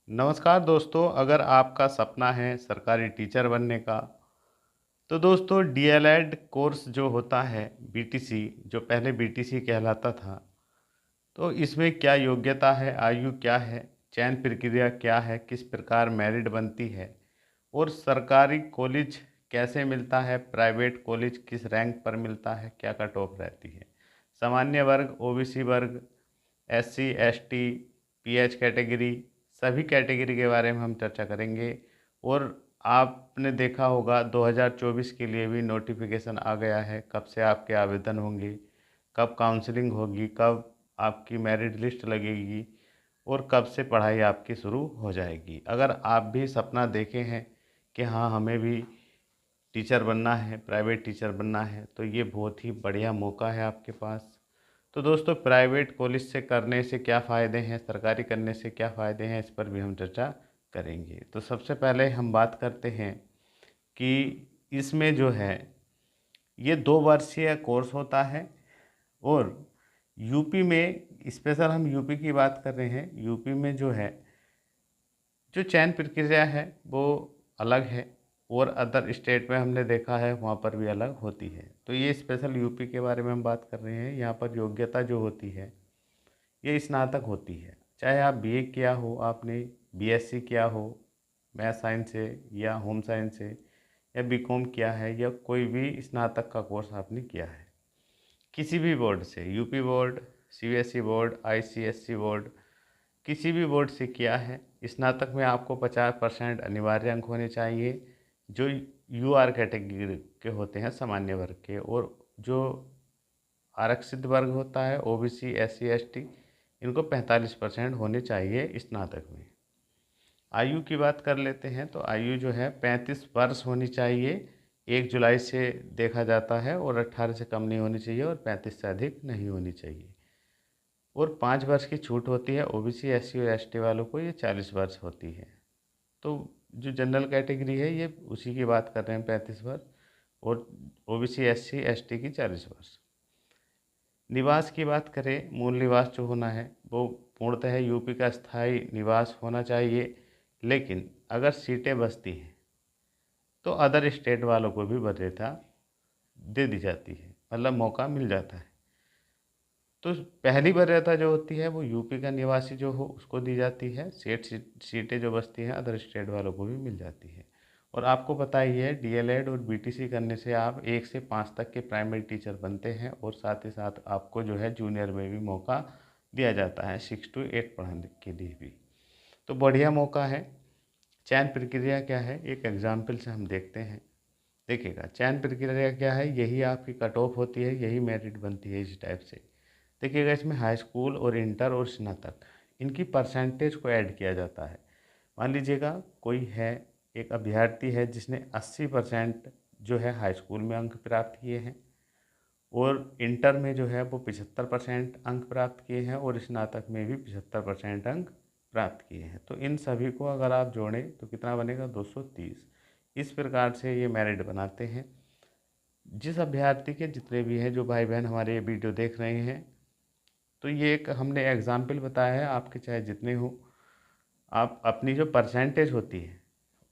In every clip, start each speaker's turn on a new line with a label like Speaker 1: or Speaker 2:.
Speaker 1: नमस्कार दोस्तों, अगर आपका सपना है सरकारी टीचर बनने का, तो दोस्तों डीएलएड कोर्स जो होता है बीटीसी, जो पहले बीटीसी कहलाता था, तो इसमें क्या योग्यता है, आयु क्या है, चयन प्रक्रिया क्या है, किस प्रकार मेरिट बनती है और सरकारी कॉलेज कैसे मिलता है, प्राइवेट कॉलेज किस रैंक पर मिलता है, क्या कट ऑफ रहती है, सामान्य वर्ग, ओबीसी वर्ग, एससी, एसटी, पीएच कैटेगरी, सभी कैटेगरी के बारे में हम चर्चा करेंगे। और आपने देखा होगा 2024 के लिए भी नोटिफिकेशन आ गया है, कब से आपके आवेदन होंगे, कब काउंसलिंग होगी, कब आपकी मेरिट लिस्ट लगेगी और कब से पढ़ाई आपकी शुरू हो जाएगी। अगर आप भी सपना देखे हैं कि हाँ हमें भी टीचर बनना है, प्राइवेट टीचर बनना है, तो ये बहुत ही बढ़िया मौका है आपके पास। तो दोस्तों प्राइवेट कॉलेज से करने से क्या फ़ायदे हैं, सरकारी करने से क्या फ़ायदे हैं, इस पर भी हम चर्चा करेंगे। तो सबसे पहले हम बात करते हैं कि इसमें जो है ये 2 वर्षीय कोर्स होता है और यूपी में, स्पेशल हम यूपी की बात कर रहे हैं, यूपी में जो है जो चयन प्रक्रिया है वो अलग है और अदर स्टेट में हमने देखा है वहाँ पर भी अलग होती है। तो ये स्पेशल यूपी के बारे में हम बात कर रहे हैं। यहाँ पर योग्यता जो होती है ये स्नातक होती है, चाहे आप बीए किया हो, आपने बीएससी किया हो मैथ साइंस से या होम साइंस से, या बीकॉम किया है, या कोई भी स्नातक का कोर्स आपने किया है किसी भी बोर्ड से, UP board, CBSE board, ICSE board, किसी भी बोर्ड से किया है। स्नातक में आपको 50% अनिवार्य अंक होने चाहिए, जो यूआर कैटेगरी के होते हैं, सामान्य वर्ग के, और जो आरक्षित वर्ग होता है ओबीसी, एससी, एसटी, इनको 45% होने चाहिए स्नातक में। आयु की बात कर लेते हैं तो आयु जो है 35 वर्ष होनी चाहिए, 1 जुलाई से देखा जाता है, और 18 से कम नहीं होनी चाहिए और 35 से अधिक नहीं होनी चाहिए। और 5 वर्ष की छूट होती है ओबीसी, एससी और एसटी वालों को, ये 40 वर्ष होती है। तो जो जनरल कैटेगरी है ये उसी की बात कर रहे हैं, 35 वर्ष, और ओबीसी, एससी, एसटी की 40 वर्ष। निवास की बात करें, मूल निवास जो होना है वो पूर्णतः यूपी का स्थायी निवास होना चाहिए, लेकिन अगर सीटें बचती हैं तो अदर स्टेट वालों को भी वरीयता दे दी जाती है, मतलब मौका मिल जाता है। तो पहली वरीयता जो होती है वो यूपी का निवासी जो हो उसको दी जाती है, सीटें जो बचती हैं अदर स्टेट वालों को भी मिल जाती है। और आपको पता ही है डीएलएड और बीटीसी करने से आप 1 से 5 तक के प्राइमरी टीचर बनते हैं, और साथ ही साथ आपको जो है जूनियर में भी मौका दिया जाता है 6 to 8 पढ़ाने के लिए भी। तो बढ़िया मौका है। चयन प्रक्रिया क्या है, एक एग्जाम्पल से हम देखते हैं। देखिएगा चयन प्रक्रिया क्या है, यही आपकी कट ऑफ होती है, यही मेरिट बनती है इस टाइप से। देखिएगा इसमें हाई स्कूल और इंटर और स्नातक, इनकी परसेंटेज को ऐड किया जाता है। मान लीजिएगा कोई है, एक अभ्यर्थी है जिसने 80% जो है हाई स्कूल में अंक प्राप्त किए हैं, और इंटर में जो है वो 75% अंक प्राप्त किए हैं, और स्नातक में भी 75% अंक प्राप्त किए हैं। तो इन सभी को अगर आप जोड़ें तो कितना बनेगा, 230। इस प्रकार से ये मेरिट बनाते हैं। जिस अभ्यर्थी के जितने भी हैं, जो भाई बहन हमारे ये वीडियो देख रहे हैं, तो ये एक हमने एग्जाम्पल बताया है, आपके चाहे जितने हो, आप अपनी जो परसेंटेज होती है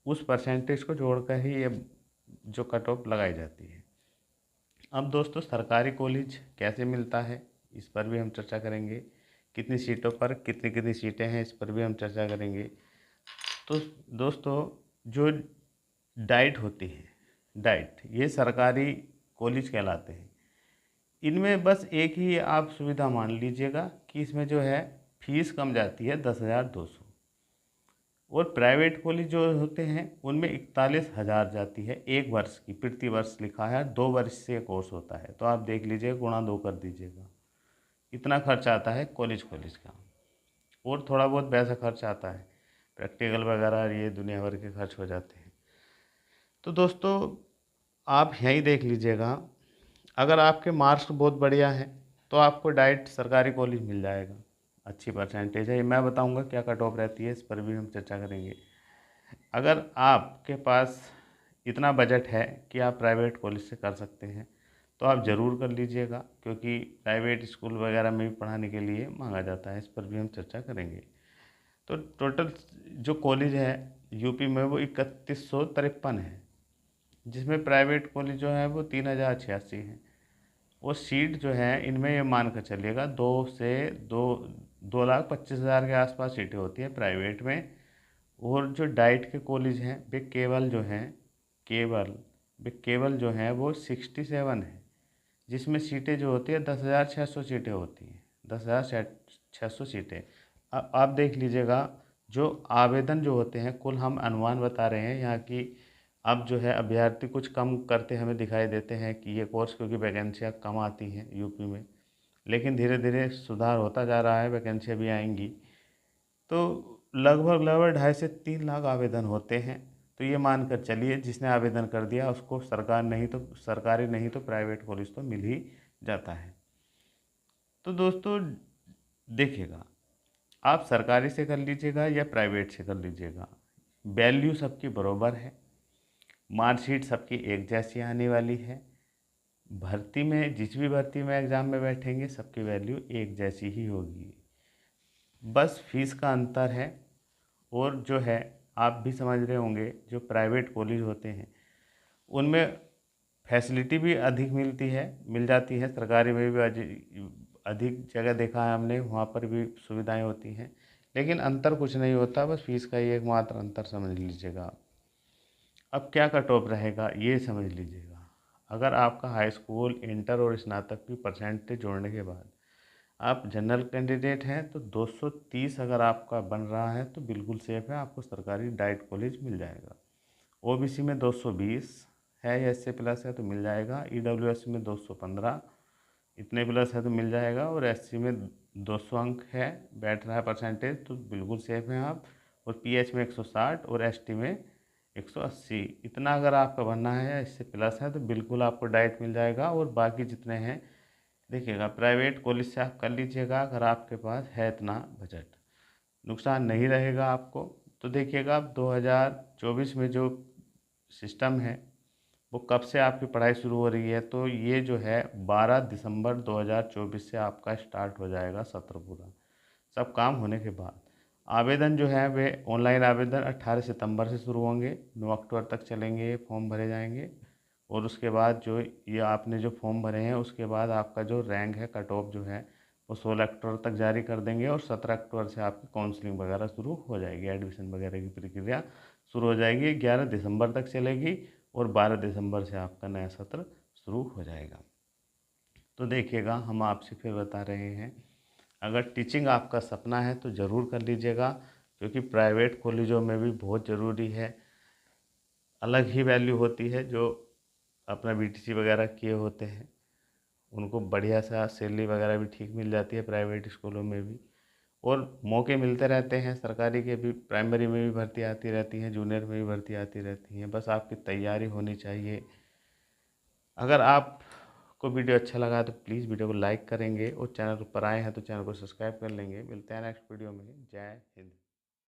Speaker 1: उस परसेंटेज को जोड़कर ही ये जो कट ऑफ लगाई जाती है। अब दोस्तों सरकारी कॉलेज कैसे मिलता है, इस पर भी हम चर्चा करेंगे। कितनी सीटों पर कितनी कितनी सीटें हैं, इस पर भी हम चर्चा करेंगे। तो दोस्तों जो डाइट होती है, डाइट ये सरकारी कॉलेज कहलाते हैं। इनमें बस एक ही आप सुविधा मान लीजिएगा कि इसमें जो है फीस कम जाती है 10,200, और प्राइवेट कॉलेज जो होते हैं उनमें 41,000 जाती है 1 वर्ष की, प्रति वर्ष लिखा है, 2 वर्षीय कोर्स होता है। तो आप देख लीजिए, गुणा 2 कर दीजिएगा, इतना खर्च आता है कॉलेज कॉलेज का। और थोड़ा बहुत पैसा खर्च आता है, प्रैक्टिकल वगैरह ये दुनिया भर के खर्च हो जाते हैं। तो दोस्तों आप यहीं देख लीजिएगा, अगर आपके मार्क्स बहुत बढ़िया हैं तो आपको डायरेक्ट सरकारी कॉलेज मिल जाएगा। अच्छी परसेंटेज है, ये मैं बताऊंगा क्या कट ऑफ रहती है, इस पर भी हम चर्चा करेंगे। अगर आपके पास इतना बजट है कि आप प्राइवेट कॉलेज से कर सकते हैं तो आप ज़रूर कर लीजिएगा, क्योंकि प्राइवेट स्कूल वगैरह में भी पढ़ाने के लिए मांगा जाता है, इस पर भी हम चर्चा करेंगे। तो टोटल जो कॉलेज है यूपी में वो 3153 है, जिसमें प्राइवेट कॉलेज जो है वो 3086 हैं। और सीट जो है इनमें ये मान कर चलिएगा 2 लाख 25 हज़ार के आसपास सीटें होती हैं प्राइवेट में। और जो डाइट के कॉलेज हैं वे केवल जो हैं केवल वे केवल जो हैं वो 67 है, जिसमें सीटें जो होती है 10,600 सीटें होती हैं, 10,600 सीटें। अब आप देख लीजिएगा, जो आवेदन जो होते हैं कुल हम अनुमान बता रहे हैं यहाँ की। अब जो है अभ्यर्थी कुछ कम करते हमें दिखाई देते हैं कि ये कोर्स, क्योंकि वैकेंसियाँ कम आती हैं यूपी में, लेकिन धीरे धीरे सुधार होता जा रहा है, वैकेंसियाँ भी आएंगी। तो लगभग लगभग 2.5 से 3 लाख आवेदन होते हैं। तो ये मान कर चलिए जिसने आवेदन कर दिया उसको सरकारी नहीं तो प्राइवेट कॉलेज तो मिल ही जाता है। तो दोस्तों देखिएगा, आप सरकारी से कर लीजिएगा या प्राइवेट से कर लीजिएगा, वैल्यू सबकी बराबर है, मार्कशीट सबकी एक जैसी आने वाली है। भर्ती में जिस भी भर्ती में एग्ज़ाम में बैठेंगे सबकी वैल्यू एक जैसी ही होगी, बस फीस का अंतर है। और जो है आप भी समझ रहे होंगे, जो प्राइवेट कॉलेज होते हैं उनमें फैसिलिटी भी अधिक मिल जाती है। सरकारी में भी अधिक जगह देखा है हमने, वहाँ पर भी सुविधाएं होती हैं, लेकिन अंतर कुछ नहीं होता, बस फीस का ही एकमात्र अंतर समझ लीजिएगा आप। अब क्या कट ऑफ रहेगा ये समझ लीजिएगा। अगर आपका हाई स्कूल, इंटर और स्नातक की परसेंटेज जोड़ने के बाद आप जनरल कैंडिडेट हैं तो 230 अगर आपका बन रहा है तो बिल्कुल सेफ है, आपको सरकारी डाइट कॉलेज मिल जाएगा। ओबीसी में 220 है या इससे प्लस है तो मिल जाएगा। ईडब्ल्यूएस में 215 इतने प्लस है तो मिल जाएगा। और एससी में 200 अंक है, बैठ रहा है परसेंटेज, तो बिल्कुल सेफ हैं आप। और पीएच में 160 और एसटी में 180, इतना अगर आपका बनना है या इससे प्लस है तो बिल्कुल आपको डाइट मिल जाएगा। और बाकी जितने हैं देखिएगा, प्राइवेट कॉलेज से आप कर लीजिएगा अगर आपके पास है इतना बजट, नुकसान नहीं रहेगा आपको। तो देखिएगा, अब 2024 में जो सिस्टम है वो कब से आपकी पढ़ाई शुरू हो रही है, तो ये जो है 12 दिसंबर 2024 से आपका स्टार्ट हो जाएगा सत्र पूरा, सब काम होने के बाद। आवेदन जो है वे ऑनलाइन आवेदन 18 सितंबर से शुरू होंगे, 9 अक्टूबर तक चलेंगे, फॉर्म भरे जाएंगे। और उसके बाद जो ये आपने जो फॉर्म भरे हैं उसके बाद आपका जो रैंक है, कट ऑफ जो है वो 16 अक्टूबर तक जारी कर देंगे। और 17 अक्टूबर से आपकी काउंसलिंग वगैरह शुरू हो जाएगी, एडमिशन वगैरह की प्रक्रिया शुरू हो जाएगी। 11 दिसंबर तक चलेगी और 12 दिसंबर से आपका नया सत्र शुरू हो जाएगा। तो देखिएगा, हम आपसे फिर बता रहे हैं, अगर टीचिंग आपका सपना है तो ज़रूर कर लीजिएगा, क्योंकि प्राइवेट कॉलेजों में भी बहुत ज़रूरी है। अलग ही वैल्यू होती है, जो अपना बीटीसी वगैरह किए होते हैं उनको बढ़िया सा सैलरी वगैरह भी ठीक मिल जाती है प्राइवेट स्कूलों में भी। और मौके मिलते रहते हैं, सरकारी के भी प्राइमरी में भी भर्ती आती रहती हैं, जूनियर में भी भर्ती आती रहती हैं, बस आपकी तैयारी होनी चाहिए। अगर आपको वीडियो अच्छा लगा तो प्लीज़ वीडियो को लाइक करेंगे, और चैनल पर आए हैं तो चैनल को सब्सक्राइब कर लेंगे। मिलते हैं नेक्स्ट वीडियो में। जय हिंद।